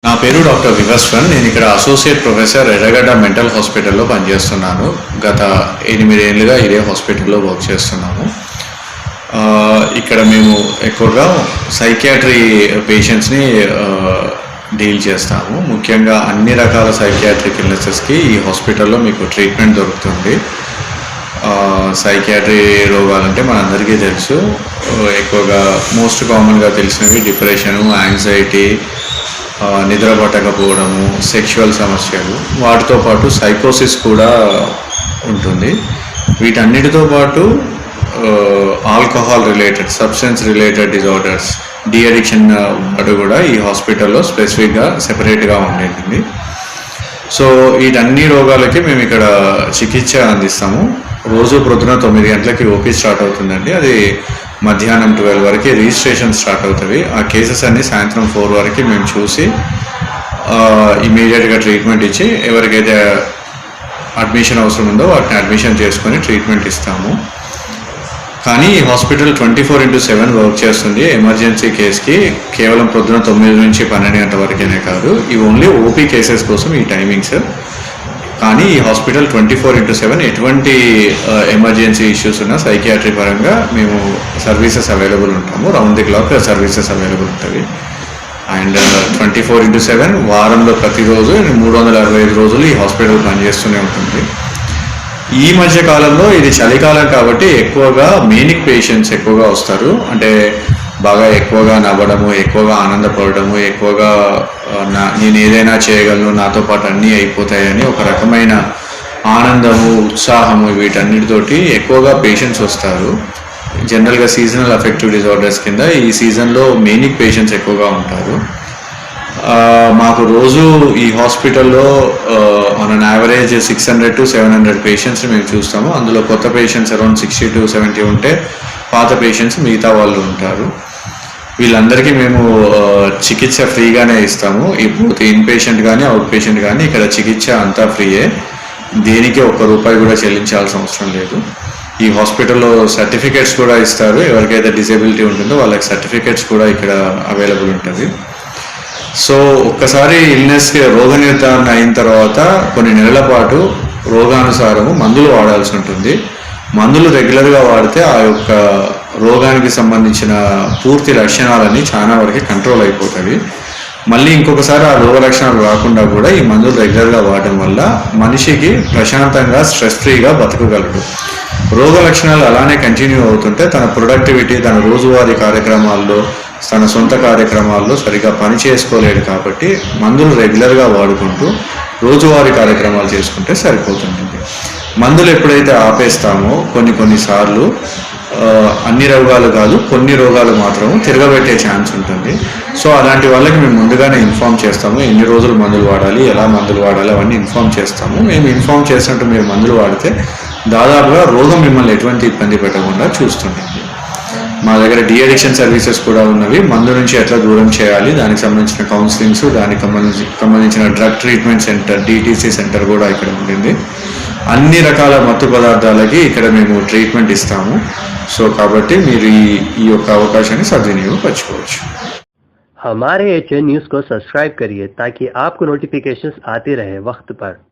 నా పేరు డాక్టర్ వివస్వన్. నేను ఇక్కడ అసోసియేట్ ప్రొఫెసర్ ఎర్రగడ్డ మెంటల్ హాస్పిటల్లో పనిచేస్తున్నాను. గత 8 ఏళ్ళుగా ఇదే హాస్పిటల్లో వర్క్ చేస్తున్నాము. ఇక్కడ మేము ఎక్కువగా సైకియాట్రీ పేషెంట్స్ని డీల్ చేస్తాము. ముఖ్యంగా అన్ని రకాల సైకియాట్రిక్ ఇల్నెసెస్కి ఈ హాస్పిటల్లో మీకు ట్రీట్మెంట్ దొరుకుతుంది. సైకియాట్రీ రోగాలంటే మనందరికీ తెలుసు. ఎక్కువగా మోస్ట్ కామన్గా తెలిసినవి డిప్రెషను, యాంగ్జైటీ, నిద్ర పట్టకపోవడము, సెక్షువల్ సమస్యలు, వాటితో పాటు సైకోసిస్ కూడా ఉంటుంది. వీటన్నిటితో పాటు alcohol related, substance related disorders, de addiction వాడు కూడా ఈ హాస్పిటల్లో స్పెసిఫిక్గా సెపరేట్గా ఉండేది. సో వీటన్ని రోగాలకి మేము ఇక్కడ చికిత్స అందిస్తాము. రోజు ప్రొద్దున 9 గంటలకి ఓపీ స్టార్ట్ అవుతుందండి. అది మధ్యాహ్నం 12 వరకు రిజిస్ట్రేషన్ స్టార్ట్ అవుతుంది. ఆ కేసెస్ అన్ని సాయంత్రం 4 వరకు మేము చూసి ఇమీడియట్గా ట్రీట్మెంట్ ఇచ్చి ఎవరికైతే అడ్మిషన్ అవసరం ఉందో వాటిని అడ్మిషన్ చేసుకొని ట్రీట్మెంట్ ఇస్తాము. కానీ ఈ హాస్పిటల్ 24/7 వర్క్ చేస్తుంది. ఎమర్జెన్సీ కేసుకి కేవలం ప్రొద్దున 9 నుంచి 12 గంటల వరకేనే కాదు, ఇవి ఓన్లీ ఓపీ కేసెస్ కోసం ఈ టైమింగ్స్. కానీ ఈ హాస్పిటల్ 24/7 ఎటువంటి ఎమర్జెన్సీ ఇష్యూస్ ఉన్నా సైకియాట్రీ పరంగా మేము సర్వీసెస్ అవైలబుల్ ఉంటాము. Round the clock services available ఉంటుంది. అండ్ 24/7 వారంలో ప్రతిరోజు 365 రోజులు ఈ హాస్పిటల్ పనిచేస్తూనే ఉంటుంది. ఈ మధ్య కాలంలో ఇది చలికాలం కాబట్టి ఎక్కువగా మేనిక్ పేషెంట్స్ ఎక్కువగా వస్తారు. అంటే బాగా ఎక్కువగా నవ్వడము, ఎక్కువగా ఆనందపడము, ఎక్కువగా నేను ఏదైనా చేయగలను, నాతో పాటు అన్నీ అయిపోతాయని ఒక రకమైన ఆనందము, ఉత్సాహము, వీటన్నిటితోటి ఎక్కువగా పేషెంట్స్ వస్తారు. జనరల్గా సీజనల్ అఫెక్టివ్ డిజార్డర్స్ కింద ఈ సీజన్లో మేనిక్ పేషెంట్స్ ఎక్కువగా ఉంటారు. మాకు రోజు ఈ హాస్పిటల్లో ఆన్ యావరేజ్ 600 to 700 పేషెంట్స్ని మేము చూస్తాము. అందులో కొత్త పేషెంట్స్ అరౌండ్ 60 to 70 ఉంటే పాత పేషెంట్స్ మిగతా వాళ్ళు ఉంటారు. వీళ్ళందరికీ మేము చికిత్స ఫ్రీగానే ఇస్తాము. ఇప్పుడు ఇన్ పేషెంట్ కానీ అవుట్ పేషెంట్ కానీ ఇక్కడ చికిత్స అంతా ఫ్రీయే. దేనికి ₹1 కూడా చెల్లించాల్సిన అవసరం లేదు. ఈ హాస్పిటల్లో సర్టిఫికేట్స్ కూడా ఇస్తారు. ఎవరికైతే డిసేబిలిటీ ఉంటుందో వాళ్ళకి సర్టిఫికేట్స్ కూడా ఇక్కడ అవైలబుల్ ఉంటుంది. సో ఒక్కసారి ఇల్నెస్కి రోగ నిర్ధారణ అయిన తర్వాత కొన్ని నెలల పాటు రోగానుసారము మందులు వాడాల్సి ఉంటుంది. మందులు రెగ్యులర్గా వాడితే ఆ యొక్క రోగానికి సంబంధించిన పూర్తి లక్షణాలన్నీ చాలా వరకు కంట్రోల్ అయిపోతాయి. మళ్ళీ ఇంకొకసారి ఆ రోగ లక్షణాలు రాకుండా కూడా ఈ మందులు రెగ్యులర్గా వాడడం వల్ల మనిషికి ప్రశాంతంగా స్ట్రెస్ ఫ్రీగా బతకగలడు. రోగ లక్షణాలు అలానే కంటిన్యూ అవుతుంటే తన ప్రొడక్టివిటీ, తన రోజువారీ కార్యక్రమాల్లో, తన సొంత కార్యక్రమాల్లో సరిగా పని చేసుకోలేడు. కాబట్టి మందులు రెగ్యులర్గా వాడుకుంటూ రోజువారీ కార్యక్రమాలు చేసుకుంటే సరిపోతుంది. మందులు ఎప్పుడైతే ఆపేస్తామో కొన్నిసార్లు అన్ని రోగాలు కాదు, కొన్ని రోగాలు మాత్రం తిరగబెట్టే ఛాన్స్ ఉంటుంది. సో అలాంటి వాళ్ళకి మేము ముందుగానే ఇన్ఫామ్ చేస్తాము. ఎన్ని రోజులు మందులు వాడాలి, ఎలా మందులు వాడాలి అవన్నీ ఇన్ఫామ్ చేస్తాము. మేము ఇన్ఫామ్ చేసినట్టు మీరు మందులు వాడితే దాదాపుగా రోగం మిమ్మల్ని ఎటువంటి ఇబ్బంది పెట్టకుండా చూస్తుంటుంది. మా దగ్గర డి అడిక్షన్ సర్వీసెస్ కూడా ఉన్నవి. మందు నుంచి ఎట్లా దూరం చేయాలి, దానికి సంబంధించిన కౌన్సిలింగ్స్, దానికి సంబంధించిన drug treatment centre, DTC centre కూడా ఇక్కడ ఉంటుంది. అన్ని రకాల మత్తు పదార్థాలకి ఇక్కడ మేము ట్రీట్మెంట్ ఇస్తాము. సో కాబట్టి మీరు ఈ యొక్క అవకాశాన్ని సద్వినియోగపరచుకోవచ్చు. हमारे HN न्यूज़ को सब्सक्राइब करिए ताकि आपको नोटिफिकेशंस आते रहे वक्त पर।